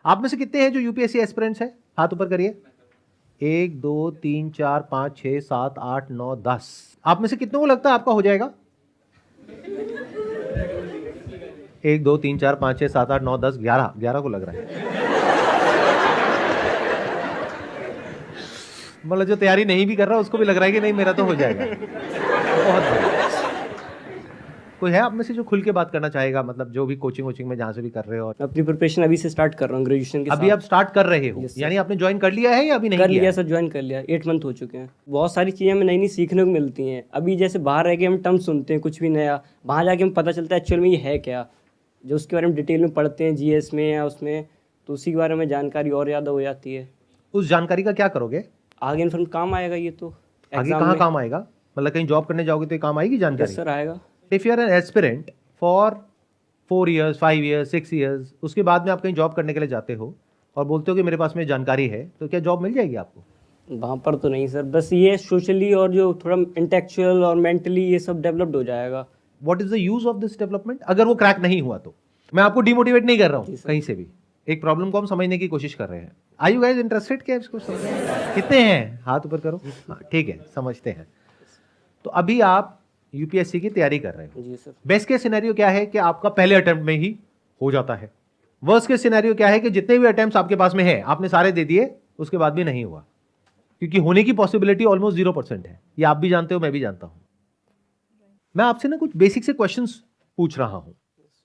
आप में से कितने हैं जो यूपीएससी एस्पिरेंट्स हैं? हाथ ऊपर करिए। 1 2 3 4 5 6 7 8 9 10। आप में से कितनों को लगता है आपका हो जाएगा? 1 2 3 4 5 6 7 8 9 10 11 को लग रहा है। मतलब जो तैयारी नहीं भी कर रहा उसको भी लग रहा है कि नहीं मेरा तो हो जाएगा। बहुत बढ़िया। कोई है आप में से जो खुल के बात करना चाहेगा, मतलब जो भी कोचिंग में जहाँ से भी कर रहे हो? अपनी प्रिपरेशन अभी से स्टार्ट कर रहा हूँ ग्रेजुएशन के अभी साथ। आप स्टार्ट कर रहे हो? Yes, sir. यानी आपने ज्वाइन कर लिया है या अभी नहीं कर किया लिया है? सर, ज्वाइन कर लिया, 8 मंथ हो चुके हैं। बहुत सारी चीज़ें हमें नई नई सीखने को मिलती हैं। अभी जैसे बाहर रह के हम टर्म सुनते हैं कुछ भी नया, वहाँ जाके हमें पता चलता है एक्चुअल में ये है क्या, जो उसके बारे में डिटेल में पढ़ते हैं जीएस में या उसमें, तो उसी के बारे में जानकारी और ज़्यादा हो जाती है। उस जानकारी का क्या करोगे आगे इन्फॉर्म काम आएगा ये तो आगे? एग्जाम कहाँ में। काम आएगा? मतलब कहीं जॉब करने जाओगे तो ये काम आएगी जानकारी? सर आएगा। If you are an aspirant for 4 years 5 years 6 years, उसके बाद में आप कहीं जॉब करने के लिए जाते हो और बोलते हो कि मेरे पास में जानकारी है, तो क्या जॉब मिल जाएगी आपको? वहाँ पर तो नहीं सर, बस ये सोशली और जो थोड़ा इंटेलेक्चुअल और मेंटली ये सब डेवलप्ड हो जाएगा। What is the use of this development? अगर वो क्रैक नहीं हुआ तो मैं आपको डिमोटिवेट नहीं कर रहा हूँ कहीं से भी, एक प्रॉब्लम को हम समझने की कोशिश कर रहे हैं। Are you guys interested? क्या इसको समझने कितने हैं? हाथ ऊपर करो। हाँ ठीक है, समझते हैं। तो अभी आप यूपीएससी की तैयारी कर रहे हो। जी सर। बेस्ट केस सिनेरियो क्या है कि आपका पहले अटेम्प्ट में ही हो जाता है। वर्स्ट केस सिनेरियो क्या है कि जितने भी अटेम्प्ट्स आपके पास में है आपने सारे दे दिए, उसके बाद भी नहीं हुआ, क्योंकि होने की पॉसिबिलिटी ऑलमोस्ट 0% है। ये आप भी जानते हो, मैं भी जानता हूं। मैं आपसे ना कुछ बेसिक से क्वेश्चंस पूछ रहा हूं,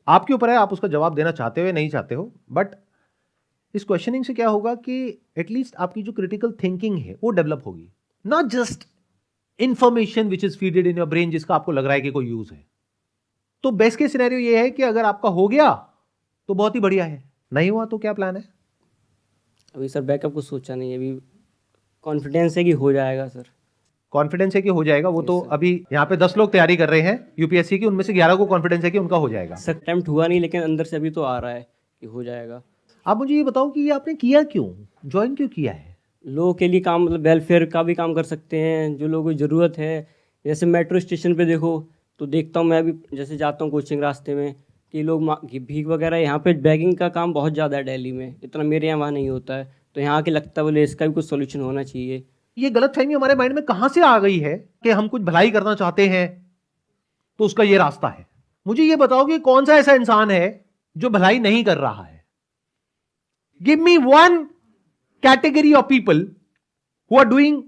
आपके ऊपर है आप उसका जवाब देना चाहते हो या नहीं चाहते हो। बट इस क्वेश्चनिंग से क्या होगा कि एटलीस्ट आपकी जो क्रिटिकल थिंकिंग है वो डेवलप होगी, not just information which is feeded in your brain जिसका आपको लग रहा है कि कोई यूज है। तो बेस्ट केस सिनेरियो ये है कि अगर आपका हो गया तो बहुत ही बढ़िया है, नहीं हुआ तो क्या प्लान है? अभी सर बैकअप को सोचा नहीं है, अभी कॉन्फिडेंस है कि हो जाएगा सर। कॉन्फिडेंस है कि हो जाएगा? वो तो अभी यहाँ पे 10 लोग तैयारी कर रहे हैं यूपीएससी की, उनमें से 11 को कॉन्फिडेंस है कि उनका हो जाएगा। सर अटेम्प्ट हुआ नहीं, लेकिन अंदर से अभी तो आ रहा है कि हो जाएगा। आप मुझे ये बताओ कि ये आपने किया क्यों, ज्वाइन क्यों किया है? लोगों के लिए काम, मतलब वेलफेयर का भी काम कर सकते हैं, जो लोगों को ज़रूरत है। जैसे मेट्रो स्टेशन पे देखो तो देखता हूँ मैं भी, जैसे जाता हूँ कोचिंग रास्ते में, कि लोग भीख वगैरह, यहाँ पे बैगिंग का काम बहुत ज़्यादा है दिल्ली में, इतना मेरे यहाँ वहाँ नहीं होता है। तो यहाँ के लगता है बोले इसका भी कुछ सोल्यूशन होना चाहिए। ये गलतफहमी हमारे माइंड में कहां से आ गई है कि हम कुछ भलाई करना चाहते हैं तो उसका ये रास्ता है? मुझे ये बताओ कि कौन सा ऐसा इंसान है जो भलाई नहीं कर रहा है? Give me one category of people who are doing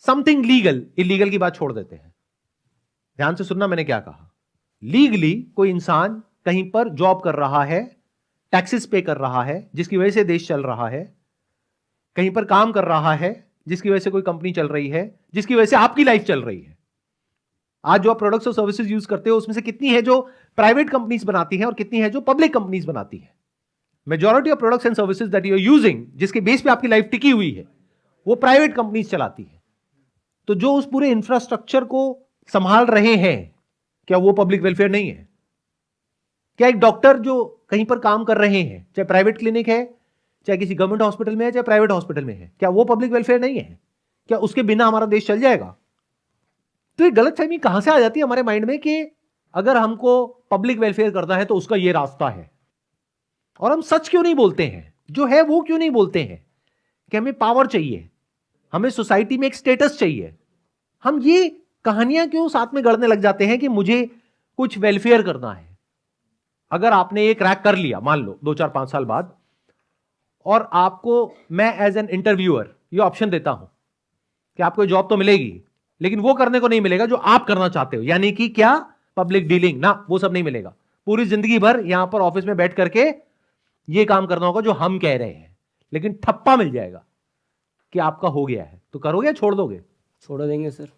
something legal. Illegal की बात छोड़ देते हैं, ध्यान से सुनना मैंने क्या कहा। लीगली कोई इंसान कहीं पर जॉब कर रहा है, टैक्सेस पे कर रहा है जिसकी वजह से देश चल रहा है, कहीं पर काम कर रहा है जिसकी वजह से कोई कंपनी चल रही है, जिसकी वजह से आपकी लाइफ चल रही है। आज जो आप प्रोडक्ट्स और सर्विसेज यूज करते हो उसमें से कितनी है जो प्राइवेट कंपनीज बनाती हैं और कितनी है जो पब्लिक कंपनीज बनाती हैं? Majority of products and services that you are using, जिसके बेस पे आपकी लाइफ टिकी हुई है, वो प्राइवेट कंपनीज चलाती है। तो जो उस पूरे इंफ्रास्ट्रक्चर को संभाल रहे हैं, क्या वो पब्लिक वेलफेयर नहीं है? क्या एक डॉक्टर जो कहीं पर काम कर रहे हैं, चाहे प्राइवेट क्लिनिक है, चाहे किसी गवर्नमेंट हॉस्पिटल में है, चाहे प्राइवेट हॉस्पिटल में है, क्या वो पब्लिक वेलफेयर नहीं है? क्या उसके बिना हमारा देश चल जाएगा? तो ये गलतफहमी कहां से आ जाती है हमारे माइंड में कि अगर हमको पब्लिक वेलफेयर करना है तो उसका ये रास्ता है। और हम सच क्यों नहीं बोलते हैं, जो है वो क्यों नहीं बोलते हैं कि हमें पावर चाहिए, हमें सोसाइटी में एक स्टेटस चाहिए? हम ये कहानियां क्यों साथ में गढ़ने लग जाते हैं कि मुझे कुछ वेलफेयर करना है? अगर आपने ये क्रैक कर लिया, मान लो 2 4 5 साल बाद, और आपको मैं एज एन इंटरव्यूअर ये ऑप्शन देता हूं कि आपको जॉब तो मिलेगी, लेकिन वो करने को नहीं मिलेगा जो आप करना चाहते हो, यानी कि क्या? पब्लिक डीलिंग ना, वो सब नहीं मिलेगा। पूरी जिंदगी भर यहां पर ऑफिस में बैठ करके ये काम करना होगा जो हम कह रहे हैं, लेकिन ठप्पा मिल जाएगा कि आपका हो गया है। तो करोगे या छोड़ दोगे? छोड़ देंगे सर।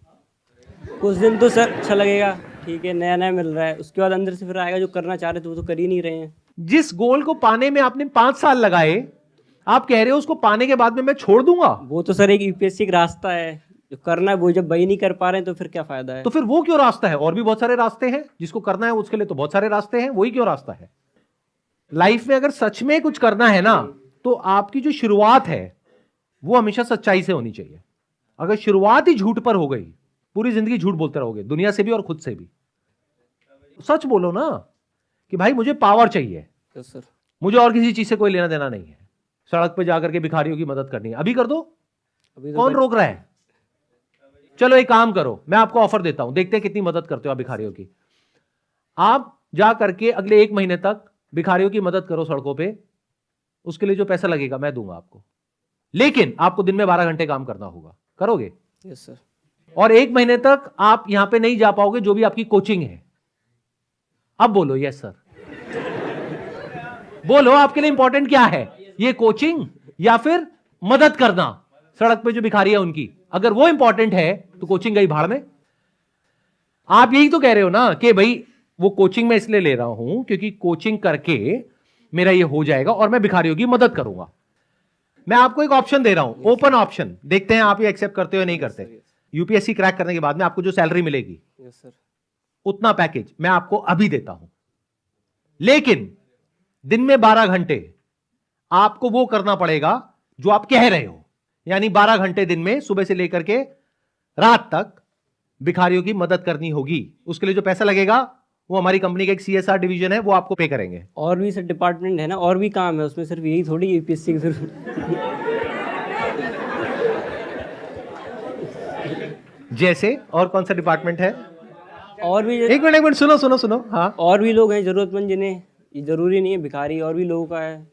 कुछ दिन तो सर अच्छा लगेगा, ठीक है नया नया मिल रहा है, उसके बाद अंदर से फिर आएगा जो करना चाह रहे थे वो तो कर ही नहीं रहे हैं। जिस गोल को पाने में आपने 5 साल लगाए, आप कह रहे हो उसको पाने के बाद में मैं छोड़ दूंगा? वो तो सर एक यूपीएससी का रास्ता है, जो करना है वो जब वही नहीं कर पा रहे हैं तो फिर क्या फायदा है? तो फिर वो क्यों रास्ता है? और भी बहुत सारे रास्ते हैं, जिसको करना है उसके लिए तो बहुत सारे रास्ते हैं, वही क्यों रास्ता है? लाइफ में अगर सच में कुछ करना है ना, तो आपकी जो शुरुआत है वो हमेशा सच्चाई से होनी चाहिए। अगर शुरुआत ही झूठ पर हो गई, पूरी जिंदगी झूठ बोलते रहोगे, दुनिया से भी और खुद से भी। सच बोलो ना कि भाई मुझे पावर चाहिए, तो सर मुझे और किसी चीज से कोई लेना देना नहीं है। सड़क पे जाकर के भिखारियों की मदद करनी है, अभी कर दो। अभी तो कौन रोक रहा है? चलो एक काम करो, मैं आपको ऑफर देता हूं, देखते हैं कितनी मदद करते हो आप भिखारियों की। आप जा करके अगले 1 महीने तक भिखारियों की मदद करो सड़कों पे, उसके लिए जो पैसा लगेगा मैं दूंगा आपको, लेकिन आपको दिन में 12 घंटे काम करना होगा। करोगे? Yes sir. और 1 महीने तक आप यहां पे नहीं जा पाओगे, जो भी आपकी कोचिंग है। अब बोलो यस सर। बोलो आपके लिए इंपॉर्टेंट क्या है, ये कोचिंग या फिर मदद करना सड़क पे जो भिखारी है उनकी? अगर वो इंपॉर्टेंट है तो कोचिंग गई भाड़ में। आप यही तो कह रहे हो ना कि भाई वो कोचिंग में इसलिए ले रहा हूं क्योंकि कोचिंग करके मेरा ये हो जाएगा और मैं भिखारियों की मदद करूंगा। मैं आपको एक ऑप्शन दे रहा हूं, ओपन ऑप्शन, देखते हैं आप ये एक्सेप्ट करते हो या नहीं करते। यूपीएससी क्रैक करने के बाद में आपको जो सैलरी मिलेगी, यस सर। उतना पैकेज मैं आपको अभी देता हूं, लेकिन दिन में 12 घंटे आपको वो करना पड़ेगा जो आप कह रहे हो, यानी 12 घंटे दिन में सुबह से लेकर के रात तक भिखारियों की मदद करनी होगी। उसके लिए जो पैसा लगेगा वो हमारी कंपनी का एक सीएसआर डिवीजन है, वो आपको पे करेंगे। और भी सर डिपार्टमेंट है ना, और भी काम है उसमें, सिर्फ यही थोड़ी यूपीएससी की जरूरत। जैसे और कौन सा डिपार्टमेंट है? और भी एक मिनट सुनो सुनो सुनो। हाँ, और भी लोग हैं जरूरतमंद, जिन्हें ये जरूरी नहीं है भिखारी, और भी लोगों का है।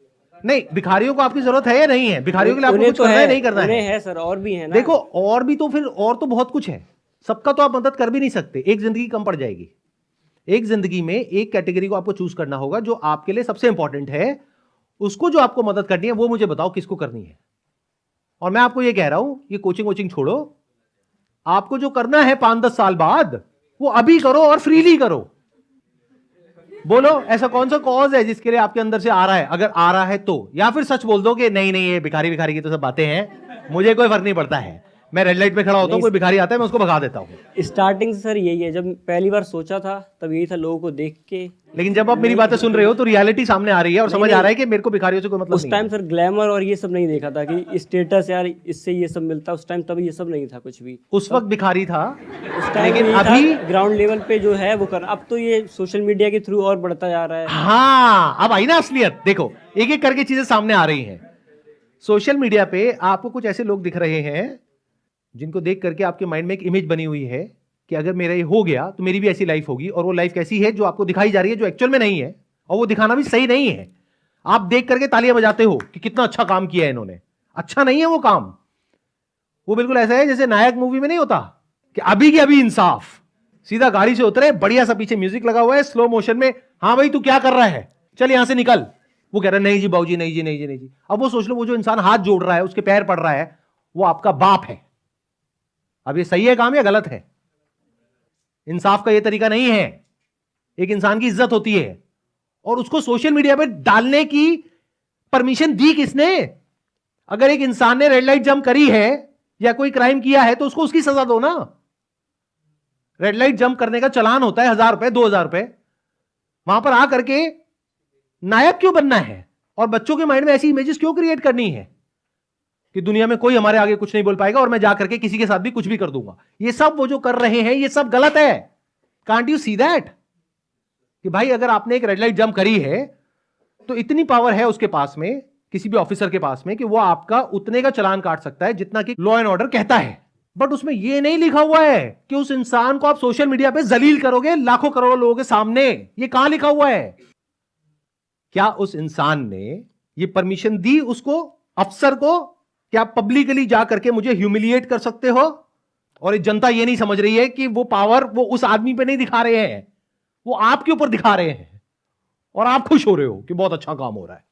नहीं, भिखारियों को आपकी जरूरत है या नहीं है? भिखारियों के लिए आपको उन्हें कुछ तो करना है, है नहीं करना उन्हें है? है सर, और भी है ना। देखो और भी तो फिर और तो बहुत कुछ है, सबका तो आप मदद कर भी नहीं सकते, एक जिंदगी कम पड़ जाएगी। एक जिंदगी में एक कैटेगरी को आपको चूज करना होगा जो आपके लिए सबसे इंपॉर्टेंट है, उसको जो आपको मदद करनी है वो मुझे बताओ किसको करनी है। और मैं आपको ये कह रहा हूं, ये कोचिंग वोचिंग छोड़ो, आपको जो करना है 5-10 साल बाद वो अभी करो और फ्रीली करो। बोलो ऐसा कौन सा कॉज है जिसके लिए आपके अंदर से आ रहा है? अगर आ रहा है तो, या फिर सच बोल दो कि नहीं नहीं ये भिखारी भिखारी की तो सब बातें हैं, मुझे कोई फर्क नहीं पड़ता है, मैं रेड लाइट पे खड़ा होता हूं, कोई भिखारी आता है मैं उसको भगा देता हूं। स्टार्टिंग से सर यही है, जब पहली बार सोचा था तब यही था, लोगों को देख के। लेकिन जब आप मेरी बातें सुन रहे हो तो रियलिटी सामने आ रही है और समझ आ रहा है कि मेरे को भिखारियों से कोई मतलब उस नहीं टाइम है। सर ग्लैमर और ये सब नहीं देखा था कि स्टेटस यार इससे ये सब मिलता, उस टाइम तब ये सब नहीं था कुछ भी। उस वक्त भिखारी था, उस टाइम लेकिन ये अभी था ग्राउंड लेवल पे जो है वो करना। अब तो ये सोशल मीडिया के थ्रू और बढ़ता जा रहा है। हाँ, अब आई ना असलियत। देखो एक एक करके चीजें सामने आ रही हैं। सोशल मीडिया पे आपको कुछ ऐसे लोग दिख रहे हैं जिनको देख करके आपके माइंड में एक इमेज बनी हुई है कि अगर मेरा ये हो गया तो मेरी भी ऐसी लाइफ होगी, और वो लाइफ कैसी है जो आपको दिखाई जा रही है, जो एक्चुअल में नहीं है, और वो दिखाना भी सही नहीं है। आप देख करके तालियां बजाते हो कि कितना अच्छा काम किया है इन्होंने, अच्छा नहीं है वो काम। वो बिल्कुल ऐसा है जैसे नायक मूवी में नहीं होता कि अभी की अभी इंसाफ, सीधा गाड़ी से उतरे, बढ़िया सा पीछे म्यूजिक लगा हुआ है स्लो मोशन में, हाँ भाई तू क्या कर रहा है, चल यहां से निकल। वो कह रहा है नहीं जी बाबूजी, नहीं जी नहीं जी नहीं जी। अब वो सोच लो, वो जो इंसान हाथ जोड़ रहा है, उसके पैर पड़ रहा है, वो आपका बाप है। अब ये सही है काम या गलत है? इंसाफ का ये तरीका नहीं है। एक इंसान की इज्जत होती है, और उसको सोशल मीडिया पे डालने की परमिशन दी किसने? अगर एक इंसान ने रेड लाइट जंप करी है या कोई क्राइम किया है तो उसको उसकी सजा दो ना। रेड लाइट जंप करने का चालान होता है 1000 रुपए 2000 रुपए, वहां पर आकर के नायक क्यों बनना है? और बच्चों के माइंड में ऐसी इमेजेस क्यों क्रिएट करनी है कि दुनिया में कोई हमारे आगे कुछ नहीं बोल पाएगा और मैं जाकर के किसी के साथ भी कुछ भी कर दूंगा? ये सब वो जो कर रहे हैं ये सब गलत है। Can't you see that? कि भाई अगर आपने एक रेड लाइट जंप करी है तो इतनी पावर है उसके पास में, किसी भी ऑफिसर के पास में, कि वो आपका उतने का चालान काट सकता है जितना कि लॉ एंड ऑर्डर कहता है। बट उसमें ये नहीं लिखा हुआ है कि उस इंसान को आप सोशल मीडिया पे जलील करोगे लाखों करोड़ों लोगों के सामने। ये कहां लिखा हुआ है? क्या उस इंसान ने ये परमिशन दी उसको, अफसर को, कि आप पब्लिकली जाकर के मुझे ह्यूमिलिएट कर सकते हो? और जनता ये नहीं समझ रही है कि वो पावर वो उस आदमी पे नहीं दिखा रहे हैं, वो आपके ऊपर दिखा रहे हैं, और आप खुश हो रहे हो कि बहुत अच्छा काम हो रहा है।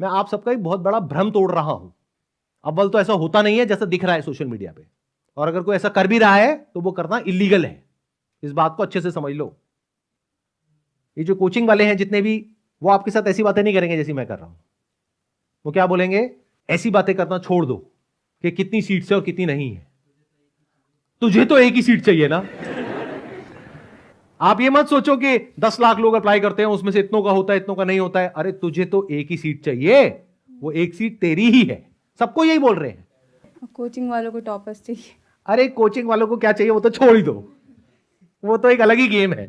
मैं आप सबका एक बहुत बड़ा भ्रम तोड़ रहा हूं। अव्वल तो ऐसा होता नहीं है जैसा दिख रहा है सोशल मीडिया पे, और अगर कोई ऐसा कर भी रहा है तो वो करना इलीगल है। इस बात को अच्छे से समझ लो। ये जो कोचिंग वाले हैं जितने भी, वो आपके साथ ऐसी बातें नहीं करेंगे जैसी मैं कर रहा हूं। वो क्या बोलेंगे? ऐसी बातें करना छोड़ दो कि कितनी सीट्स है और कितनी नहीं है। तुझे तो एक ही सीट चाहिए ना। आप ये मत सोचो कि 10 लाख लोग अप्लाई करते हैं, उसमें से इतनों का होता है इतनों का नहीं होता है। अरे तुझे तो एक ही सीट चाहिए, वो एक सीट तेरी ही है। सबको यही बोल रहे हैं। कोचिंग वालों को टॉपर्स चाहिए। अरे कोचिंग वालों को क्या चाहिए वो तो छोड़ ही दो, वो तो एक अलग ही गेम है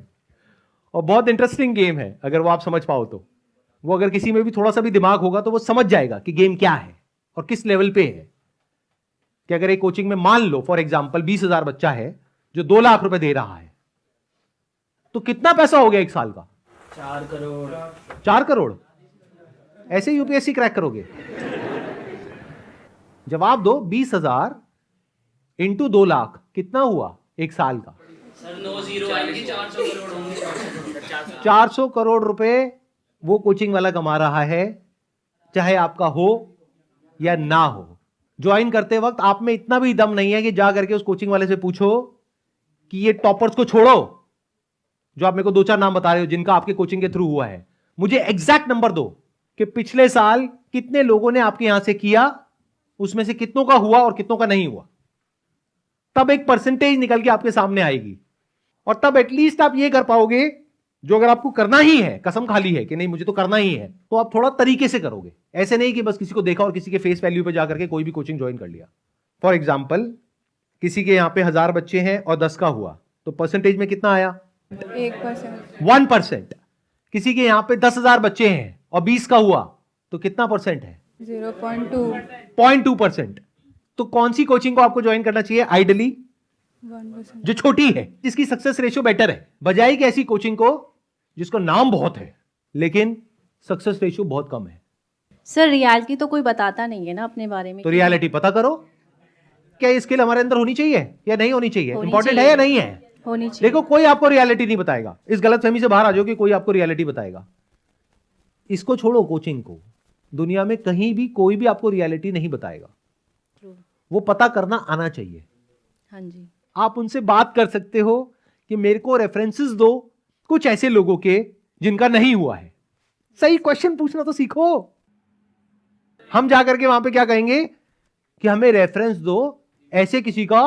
और बहुत इंटरेस्टिंग गेम है अगर वो आप समझ पाओ तो। वो अगर किसी में भी थोड़ा सा भी दिमाग होगा तो वो समझ जाएगा कि गेम क्या है और किस लेवल पे है। कि अगर एक कोचिंग में मान लो फॉर एग्जांपल 20,000 बच्चा है जो 2 लाख रुपए दे रहा है, तो कितना पैसा हो गया एक साल का? 4 करोड़। 4 करोड़। ऐसे यूपीएससी क्रैक करोगे? जवाब दो। 20,000 इंटू 2 लाख कितना हुआ एक साल का? सर 9 जीरो आएंगे, 400 करोड़ होंगे। 400 करोड़ रुपए वो कोचिंग वाला कमा रहा है, चाहे आपका हो या ना हो। ज्वाइन करते वक्त आप में इतना भी दम नहीं है कि जा करके उस कोचिंग वाले से पूछो कि ये टॉपर्स को छोड़ो, जो आप मेरे को 2-4 नाम बता रहे हो जिनका आपके कोचिंग के थ्रू हुआ है, मुझे एग्जैक्ट नंबर दो कि पिछले साल कितने लोगों ने आपके यहां से किया, उसमें से कितनों का हुआ और कितनों का नहीं हुआ। तब एक परसेंटेज निकल के आपके सामने आएगी और तब एटलीस्ट आप ये कर पाओगे जो अगर आपको करना ही है, कसम खाली है कि नहीं मुझे तो करना ही है, तो आप थोड़ा तरीके से करोगे। ऐसे नहीं कि बस किसी को देखा और किसी के फेस वैल्यू पे जाकर के कोई भी कोचिंग ज्वाइन कर लिया। फॉर एग्जाम्पल किसी के यहां पे 1000 बच्चे हैं और 10 का हुआ, तो परसेंटेज में कितना आया? 1%। 1%। किसी के यहां पे 10,000 बच्चे हैं और 20 का हुआ, तो कितना परसेंट है? 0.2। 0.2%। तो कौन सी कोचिंग को आपको ज्वाइन करना चाहिए आइडली? 1%। जो छोटी है, जिसकी सक्सेस रेशियो बेटर है, बजाय कि ऐसी कोचिंग को जिसका नाम बहुत है लेकिन सक्सेस रेशियो बहुत कम है। सर रियलिटी तो कोई बताता नहीं है ना अपने बारे में। तो रियलिटी पता करो। क्या ये स्किल हमारे अंदर होनी चाहिए या नहीं होनी चाहिए? होनी इंपॉर्टेंट है चाहिए। या नहीं है? होनी चाहिए। देखो कोई आपको रियलिटी नहीं बताएगा। इस गलतफहमी से बाहर आ जाओ कि कोई आपको रियलिटी बताएगा। इसको छोड़ो, कोचिंग को। दुनिया में कहीं भी कोई भी आपको रियलिटी नहीं बताएगा। True। वो पता करना आना चाहिए। हाँ जी। आप उनसे बात कर सकते हो कि मेरे को रेफरेंसेस दो कुछ ऐसे लोगों के जिनका नहीं हुआ है। सही क्वेश्चन पूछना तो सीखो। हम जाकर के वहां पे क्या कहेंगे कि हमें रेफरेंस दो ऐसे किसी का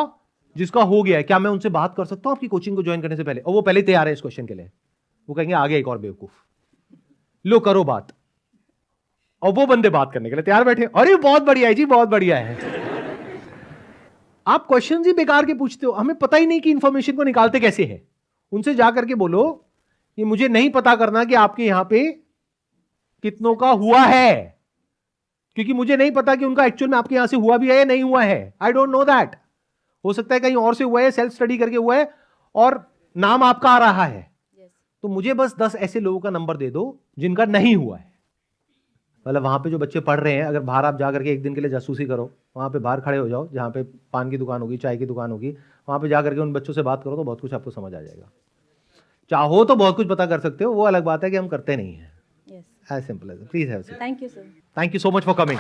जिसका हो गया है, क्या मैं उनसे बात कर सकता हूं आपकी कोचिंग को ज्वाइन करने से पहले? और वो पहले तैयार है इस क्वेश्चन के लिए। वो कहेंगे आगे एक और बेवकूफ, लो करो बात। और वो बंदे बात करने के लिए तैयार बैठे, अरे बहुत बढ़िया है जी, बहुत बढ़िया है। आप क्वेश्चन ही बेकार के पूछते हो, हमें पता ही नहीं कि इंफॉर्मेशन को निकालते कैसे है। उनसे जाकर के बोलो कि मुझे नहीं पता करना कि आपके यहां पे कितनों का हुआ है, क्योंकि मुझे नहीं पता कि उनका एक्चुअल में आपके यहां से हुआ भी है या नहीं हुआ है। I don't know that. हो सकता है कहीं और से हुआ है, सेल्फ स्टडी करके हुआ है और नाम आपका आ रहा है। तो मुझे बस 10 ऐसे लोगों का नंबर दे दो जिनका नहीं हुआ है। मतलब वहां पे जो बच्चे पढ़ रहे हैं, अगर बाहर आप जाकर के एक दिन के लिए जासूसी करो, वहां पे बाहर खड़े हो जाओ जहां पे पान की दुकान होगी, चाय की दुकान होगी, वहां पे जाकर के उन बच्चों से बात करो तो बहुत कुछ आपको समझ आ जाएगा। चाहो तो बहुत कुछ पता कर सकते हो, वो अलग बात है कि हम करते नहीं है। Yes. As simple as. Please have a seat. Thank you sir. Thank you so much for coming.